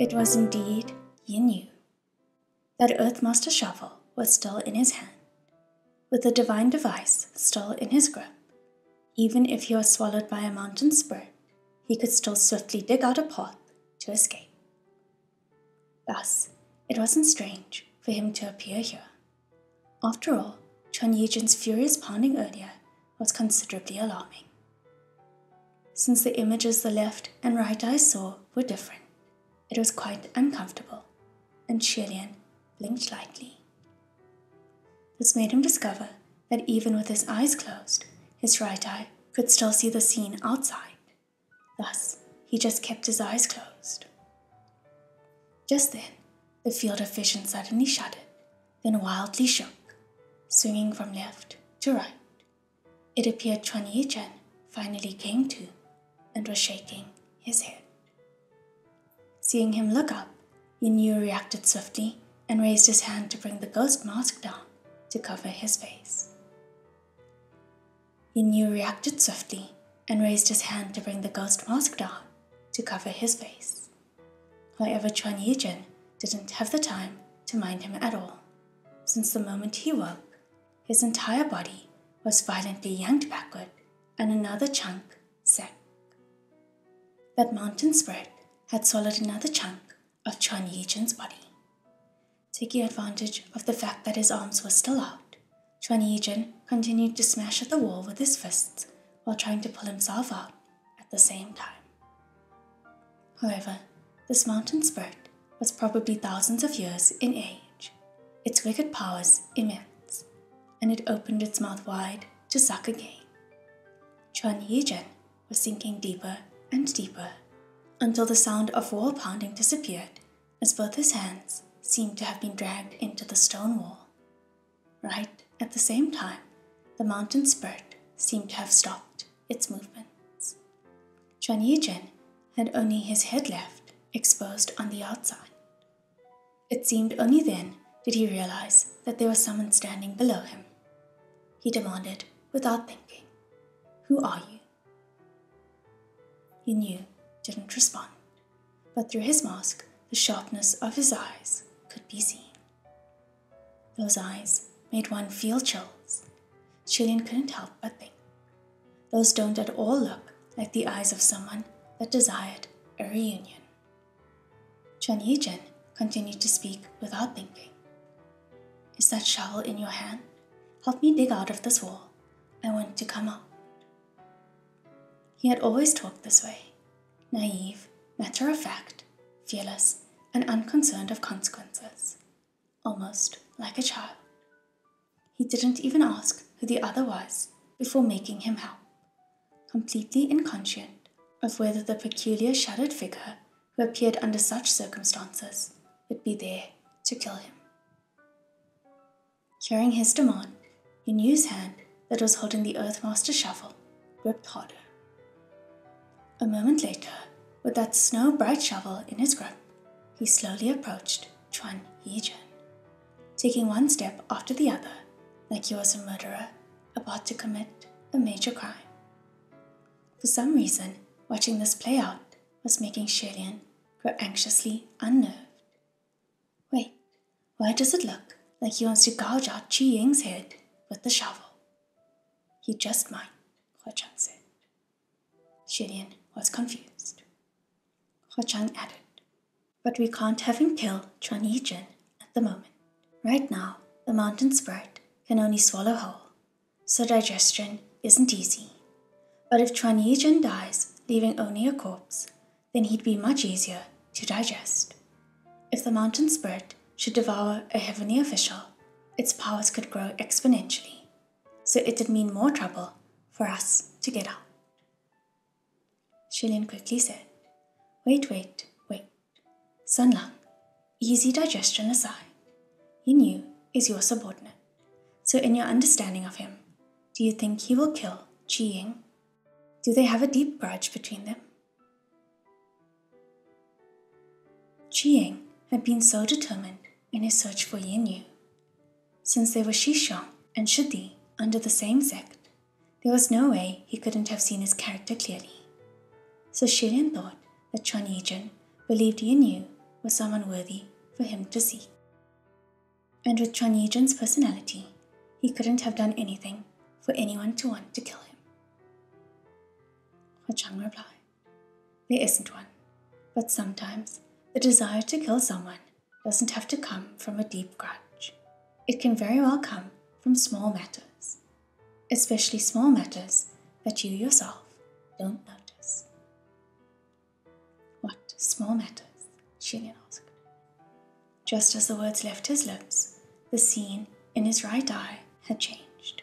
It was indeed Yin Yu. That Earthmaster shovel was still in his hand, with the divine device still in his grip. Even if he was swallowed by a mountain spirit, he could still swiftly dig out a path to escape. Thus, it wasn't strange for him to appear here. After all, Chuan Yijin's furious pounding earlier was considerably alarming. Since the images the left and right eyes saw were different, it was quite uncomfortable, and Lian blinked lightly. This made him discover that even with his eyes closed, his right eye could still see the scene outside. Thus, he just kept his eyes closed. Just then, the field of vision suddenly shuddered, then wildly shook, swinging from left to right. It appeared Chuan Yijin finally came to and was shaking his head. Seeing him look up, Yin Yu reacted swiftly and raised his hand to bring the ghost mask down to cover his face. Yin Yu reacted swiftly and raised his hand to bring the ghost mask down to cover his face. However, Chuan Yijin didn't have the time to mind him at all, since the moment he woke, his entire body was violently yanked backward and another chunk sank. That mountain spirit had swallowed another chunk of Chuan Yijin's body. Taking advantage of the fact that his arms were still out, Chuan Yijin continued to smash at the wall with his fists while trying to pull himself out at the same time. However, this mountain spirit was probably thousands of years in age, its wicked powers immense, and it opened its mouth wide to suck again. Chuan Yijin was sinking deeper and deeper until the sound of wall pounding disappeared as both his hands seemed to have been dragged into the stone wall. Right at the same time, the mountain spirit seemed to have stopped its movements. Chuan Yijin had only his head left exposed on the outside. It seemed only then did he realize that there was someone standing below him. He demanded without thinking, "Who are you?" Yin Yu didn't respond, but through his mask, the sharpness of his eyes could be seen. Those eyes made one feel chills. Lian couldn't help but think. Those don't at all look like the eyes of someone that desired a reunion. Chuan Yijin continued to speak without thinking. "Is that shovel in your hand? Help me dig out of this wall. I want to come out." He had always talked this way, naive, matter-of-fact, fearless, and unconcerned of consequences, almost like a child. He didn't even ask who the other was before making him help, completely inconscient of whether the peculiar shadowed figure who appeared under such circumstances would be there to kill him. Hearing his demand, Yin Yu's hand that was holding the Earthmaster shovel gripped harder. A moment later, with that snow-bright shovel in his grip, he slowly approached Chuan Yijin, taking one step after the other like he was a murderer about to commit a major crime. For some reason, watching this play out was making Lian grow anxiously unnerved. Wait, why does it look like he wants to gouge out Qi Ying's head with the shovel? He just might, Hua Chang said. Lian was confused. Hua Chang added, "But we can't have him kill Chuan Yijin at the moment. Right now, the mountain spirit can only swallow whole, so digestion isn't easy. But if Chuan Yijin dies, leaving only a corpse, then he'd be much easier to digest. If the mountain spirit should devour a heavenly official, its powers could grow exponentially, so it'd mean more trouble for us to get out." Lian quickly said, Wait. Sun Lang, easy digestion aside, Yin Yu is your subordinate, so in your understanding of him, do you think he will kill Qi Ying? Do they have a deep grudge between them?" Qi Ying had been so determined in his search for Yin Yu. Since they were Shishang and Shidi under the same sect, there was no way he couldn't have seen his character clearly. So Lian thought that Chuan Yijin believed Yin Yu was someone worthy for him to seek. And with Chuan Yizhen's personality, he couldn't have done anything for anyone to want to kill him. He Chang replied, "There isn't one, but sometimes the desire to kill someone doesn't have to come from a deep grudge. It can very well come from small matters, especially small matters that you yourself don't notice." "What small matters?" Xilian asked. Just as the words left his lips, the scene in his right eye had changed.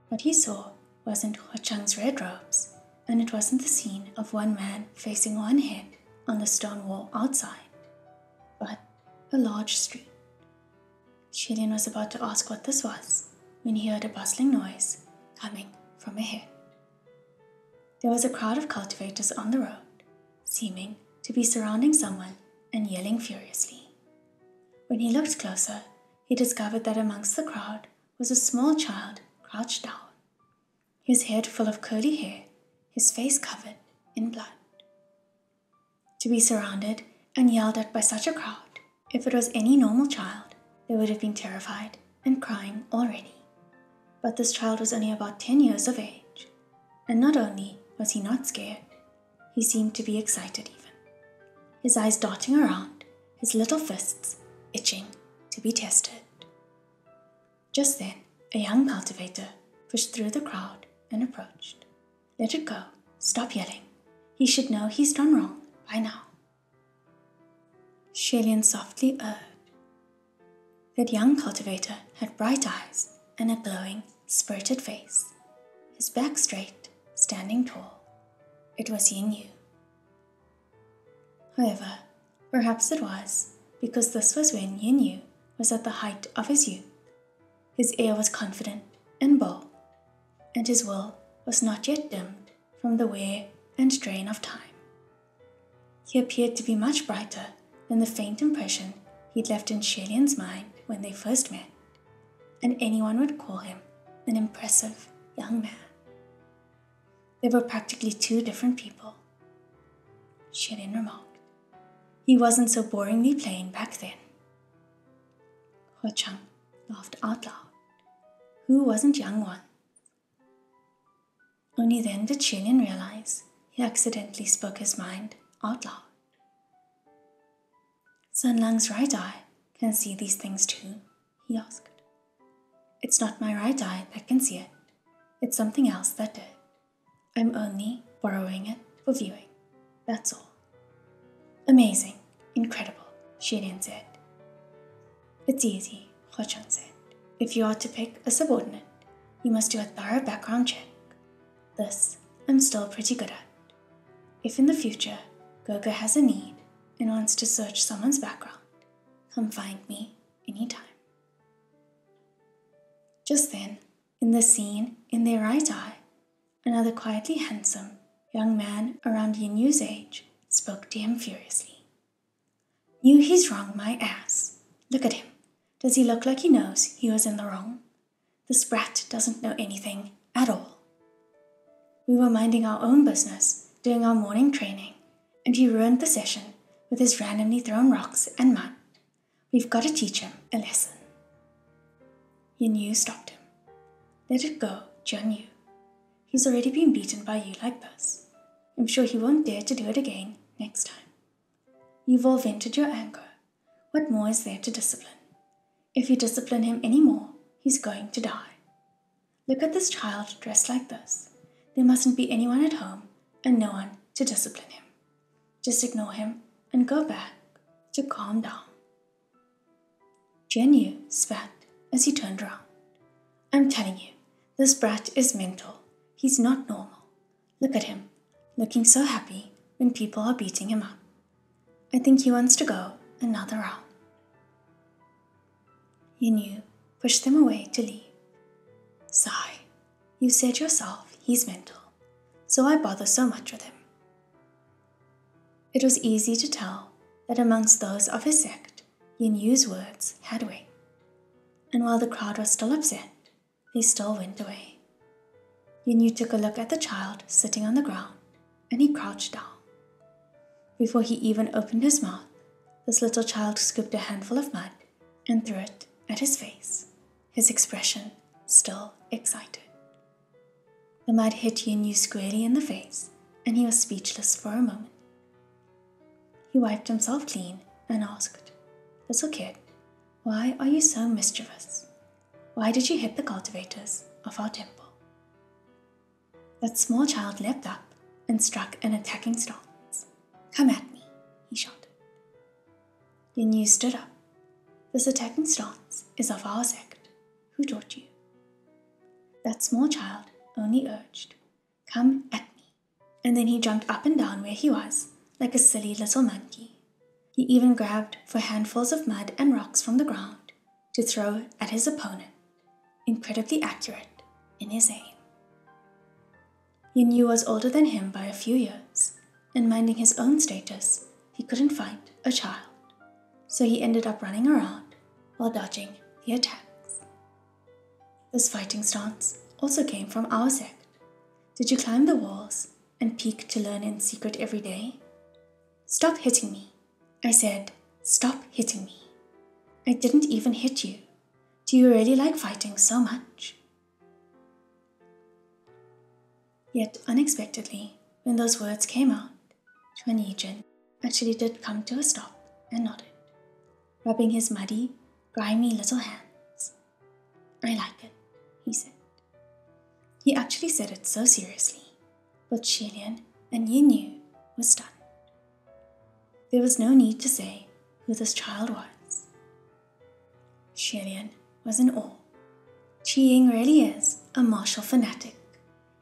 What he saw wasn't He Chang's red robes, and it wasn't the scene of one man facing one head on the stone wall outside, but a large street. Xilian was about to ask what this was when he heard a bustling noise coming from ahead. There was a crowd of cultivators on the road, seeming to be surrounding someone and yelling furiously. When he looked closer, he discovered that amongst the crowd was a small child crouched down, his head full of curly hair, his face covered in blood. To be surrounded and yelled at by such a crowd, if it was any normal child, they would have been terrified and crying already. But this child was only about 10 years of age, and not only was he not scared, he seemed to be excited even, his eyes darting around, his little fists itching to be tested. Just then, a young cultivator pushed through the crowd and approached. "Let it go. Stop yelling. He should know he's done wrong by now." Xilian softly erred. That young cultivator had bright eyes and a glowing, spirited face, his back straight, standing tall. It was Yin Yu. However, perhaps it was because this was when Yin Yu was at the height of his youth. His air was confident and bold, and his will was not yet dimmed from the wear and strain of time. He appeared to be much brighter than the faint impression he'd left in Xilian's mind when they first met, and anyone would call him an impressive young man. They were practically two different people. Xilian remarked. He wasn't so boringly plain back then. He Chang laughed out loud. Who wasn't young once? Only then did Xilian realize he accidentally spoke his mind out loud. Sun Lang's right eye can see these things too, he asked. It's not my right eye that can see it. It's something else that did. I'm only borrowing it for viewing. That's all. Amazing. Incredible, Xilian said. It's easy, He Chang said. If you are to pick a subordinate, you must do a thorough background check. This I'm still pretty good at. If in the future Goga has a need and wants to search someone's background, come find me anytime. Just then, in the scene in their right eye, another quietly handsome young man around Yin Yu's age spoke to him furiously. Knew he's wrong, my ass. Look at him. Does he look like he knows he was in the wrong? This brat doesn't know anything at all. We were minding our own business, doing our morning training, and he ruined the session with his randomly thrown rocks and mud. We've got to teach him a lesson. Yin Yu stopped him. Let it go, Jian Yu. He's already been beaten by you like this. I'm sure he won't dare to do it again next time. You've all vented your anger. What more is there to discipline? If you discipline him any more, he's going to die. Look at this child dressed like this. There mustn't be anyone at home and no one to discipline him. Just ignore him and go back to calm down. Jian Yu spat as he turned around. I'm telling you, this brat is mental. He's not normal. Look at him, looking so happy when people are beating him up. I think he wants to go another round. Yin Yu pushed them away to leave. Sigh, you said yourself he's mental, so why bother so much with him? It was easy to tell that amongst those of his sect, Yin Yu's words had weight, and while the crowd was still upset, they still went away. Yin Yu took a look at the child sitting on the ground, and he crouched down. Before he even opened his mouth, this little child scooped a handful of mud and threw it at his face, his expression still excited. The mud hit Yin squarely in the face, and he was speechless for a moment. He wiped himself clean and asked, "Little kid, why are you so mischievous? Why did you hit the cultivators of our temple?" That small child leapt up and struck an attacking stance. "Come at me," he shouted. Yin stood up. "This attacking stance is of our sect. Who taught you?" That small child only urged, "Come at me," and then he jumped up and down where he was, like a silly little monkey. He even grabbed for handfuls of mud and rocks from the ground to throw at his opponent, incredibly accurate in his aim. Yin was older than him by a few years, and minding his own status, he couldn't fight a child, so he ended up running around while dodging the attacks. This fighting stance also came from our sect. Did you climb the walls and peek to learn in secret every day? "Stop hitting me." I said, "Stop hitting me." I didn't even hit you. Do you really like fighting so much? Yet unexpectedly, when those words came out, Chuan actually did come to a stop and nodded, rubbing his muddy, grimy little hands. "I like it," he said. He actually said it so seriously, both Shilian and Yin were stunned. There was no need to say who this child was. Shilian was in awe. Qi Ying really is a martial fanatic.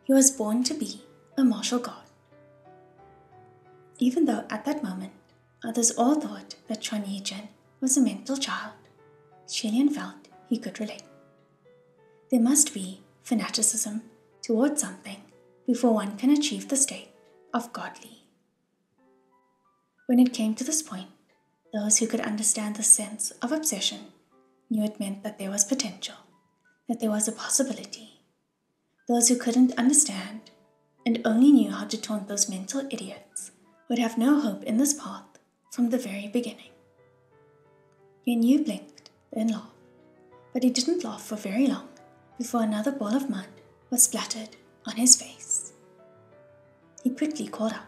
He was born to be a martial god. Even though at that moment, others all thought that Chuan was a mental child, Shilian felt he could relate. There must be fanaticism towards something before one can achieve the state of godly. When it came to this point, those who could understand the sense of obsession knew it meant that there was potential, that there was a possibility. Those who couldn't understand and only knew how to taunt those mental idiots would have no hope in this path from the very beginning. Yin blinked, then laughed, but he didn't laugh for very long before another ball of mud was splattered on his face. He quickly called out,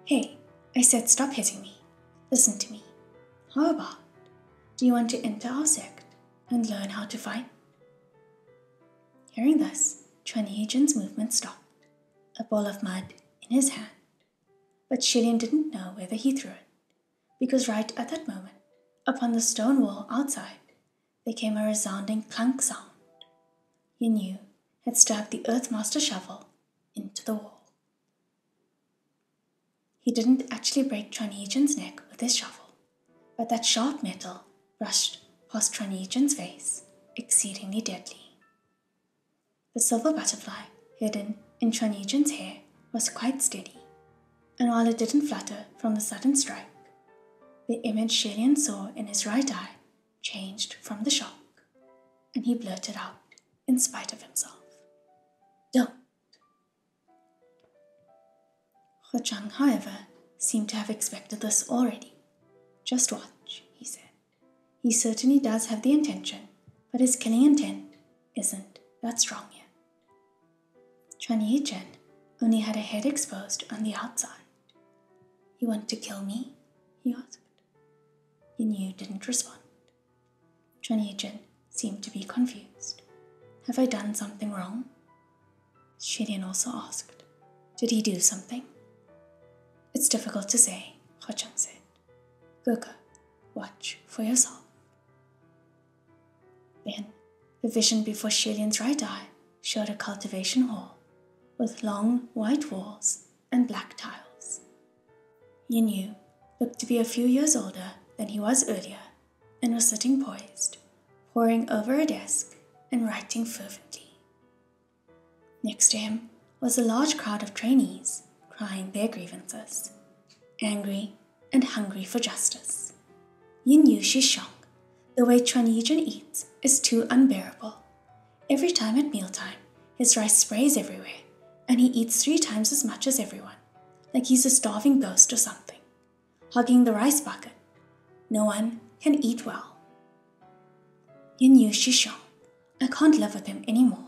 "Hey, I said stop hitting me. Listen to me. How about, do you want to enter our sect and learn how to fight?" Hearing this, Chuan movement stopped, a ball of mud in his hand. But Shilian didn't know whether he threw it, because right at that moment, upon the stone wall outside, there came a resounding clunk sound. Yin had stabbed the Earthmaster shovel into the wall. He didn't actually break Chuan neck with his shovel, but that sharp metal brushed past Chuan face, exceedingly deadly. The silver butterfly hidden in Chuan hair was quite steady, and while it didn't flutter from the sudden strike, the image Shilian saw in his right eye changed from the shock, and he blurted out in spite of himself, "Don't." He Chang, however, seemed to have expected this already. "Just watch," he said. "He certainly does have the intention, but his killing intent isn't that strong yet." Chuan only had a head exposed on the outside. "You want to kill me?" he asked. Yin didn't respond. Chuan seemed to be confused. "Have I done something wrong?" Shilian also asked. "Did he do something?" "It's difficult to say," He Chang said. Go, watch for yourself." Then, the vision before Shilian's right eye showed a cultivation hall with long white walls and black tiles. Yin looked to be a few years older than he was earlier and was sitting poised, poring over a desk and writing fervently. Next to him was a large crowd of trainees crying their grievances, angry and hungry for justice. Yin Shishong, the way Chuan eats is too unbearable. Every time at mealtime, his rice sprays everywhere, and he eats 3 times as much as everyone, like he's a starving ghost or something, hugging the rice bucket, no one can eat well. Yin Yu Shishong, I can't live with him anymore.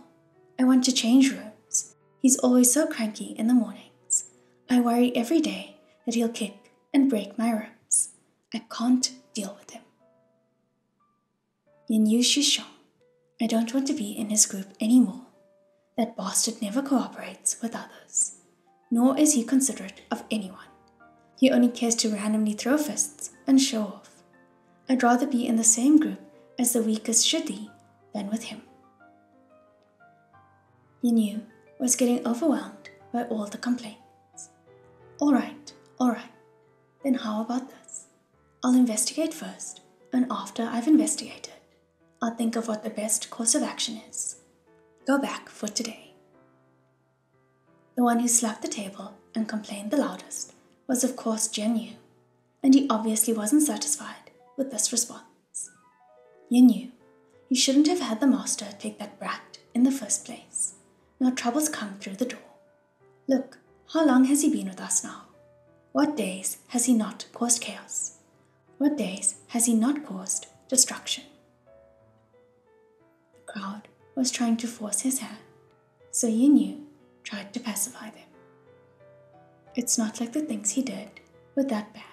I want to change rooms. He's always so cranky in the mornings. I worry every day that he'll kick and break my ribs. I can't deal with him. Yin Yu Shishong, I don't want to be in his group anymore. That bastard never cooperates with others, nor is he considerate of anyone. He only cares to randomly throw fists and show off. I'd rather be in the same group as the weakest Shidi than with him. Yin Yu was getting overwhelmed by all the complaints. All right, then how about this? I'll investigate first, and after I've investigated, I'll think of what the best course of action is. Go back for today. The one who slapped the table and complained the loudest was of course Yin Yu, and he obviously wasn't satisfied with this response. Yin Yu, you shouldn't have had the master take that brat in the first place. Now trouble's come through the door. Look, how long has he been with us now? What days has he not caused chaos? What days has he not caused destruction? The crowd was trying to force his hand, so Yin Yu tried to pacify them. It's not like the things he did were that bad.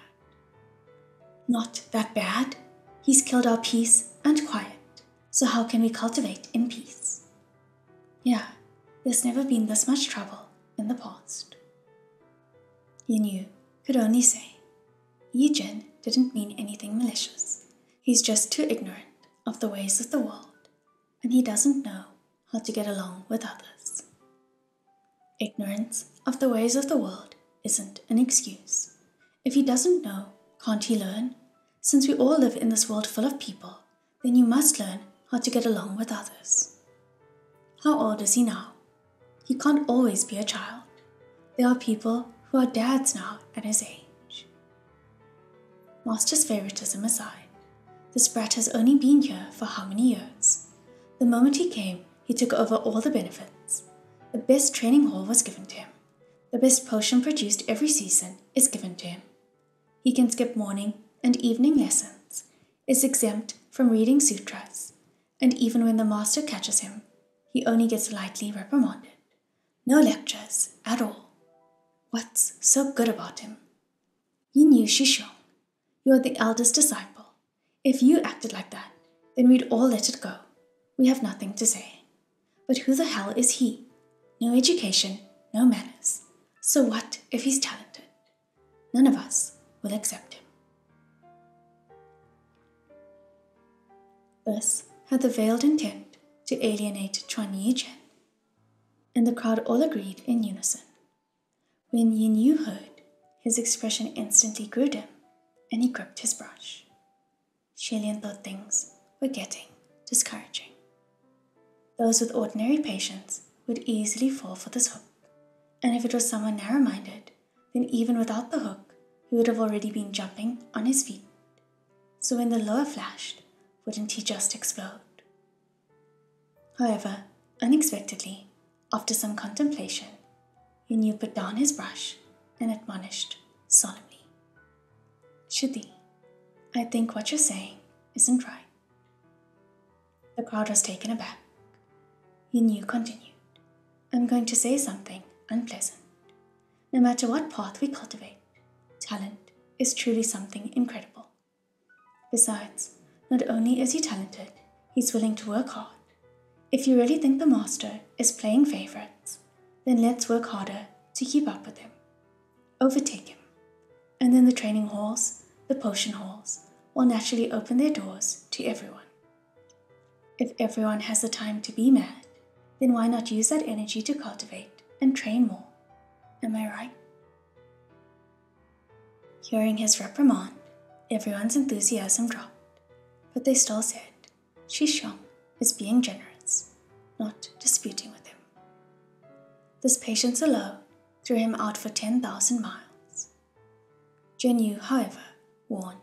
Not that bad? He's killed our peace and quiet, so how can we cultivate in peace? Yeah, there's never been this much trouble in the past. Yin Yu could only say, Yi Jin didn't mean anything malicious. He's just too ignorant of the ways of the world, and he doesn't know how to get along with others. Ignorance of the ways of the world isn't an excuse. If he doesn't know, can't he learn? Since we all live in this world full of people, then you must learn how to get along with others. How old is he now? He can't always be a child. There are people who are dads now at his age. Master's favoritism aside, this brat has only been here for how many years? The moment he came, he took over all the benefits. The best training hall was given to him. The best potion produced every season is given to him. He can skip morning and evening lessons, is exempt from reading sutras, and even when the master catches him, he only gets lightly reprimanded. No lectures at all. What's so good about him? Yin Yu Shishong, you are the eldest disciple. If you acted like that, then we'd all let it go. We have nothing to say. But who the hell is he? No education, no manners. So what if he's talented? None of us will accept him. This had the veiled intent to alienate Chuan Yi Jin, and the crowd all agreed in unison. When Yin Yu heard, his expression instantly grew dim, and he gripped his brush. Shilian thought things were getting discouraging. Those with ordinary patience would easily fall for this hook, and if it was someone narrow-minded, then even without the hook, he would have already been jumping on his feet. So when the lure flashed, wouldn't he just explode? However, unexpectedly, after some contemplation, Yin Yu put down his brush and admonished solemnly. Shidi, I think what you're saying isn't right. The crowd was taken aback. Yin Yu continued, I'm going to say something unpleasant. No matter what path we cultivate, talent is truly something incredible. Besides, not only is he talented, he's willing to work hard. If you really think the master is playing favorites, then let's work harder to keep up with him. Overtake him. And then the training halls, the potion halls, will naturally open their doors to everyone. If everyone has the time to be mad, then why not use that energy to cultivate and train more? Am I right? Hearing his reprimand, everyone's enthusiasm dropped, but they still said, Shishong is being generous, not disputing with him. This patience alone threw him out for 10,000 miles. Yin Yu, however, warned,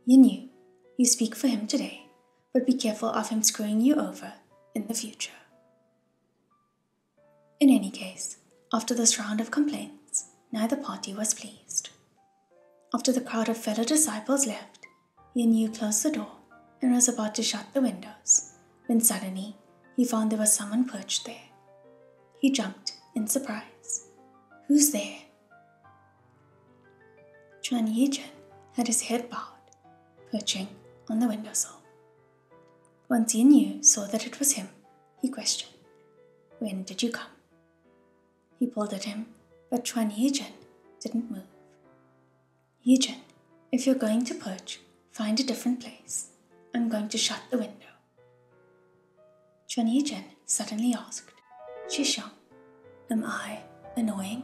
Yin Yu, you speak for him today, but be careful of him screwing you over in the future. In any case, after this round of complaints, neither party was pleased. After the crowd of fellow disciples left, Yan Yu closed the door and was about to shut the windows when suddenly he found there was someone perched there. He jumped in surprise. "Who's there?" Chuan Yizhen had his head bowed, perching on the windowsill. Once Yan Yu saw that it was him, he questioned, "When did you come?" He pulled at him, but Chuan Yizhen didn't move. "Yizhen, if you're going to perch, find a different place. I'm going to shut the window." Chuan Yizhen suddenly asked, "Shishang, am I annoying?"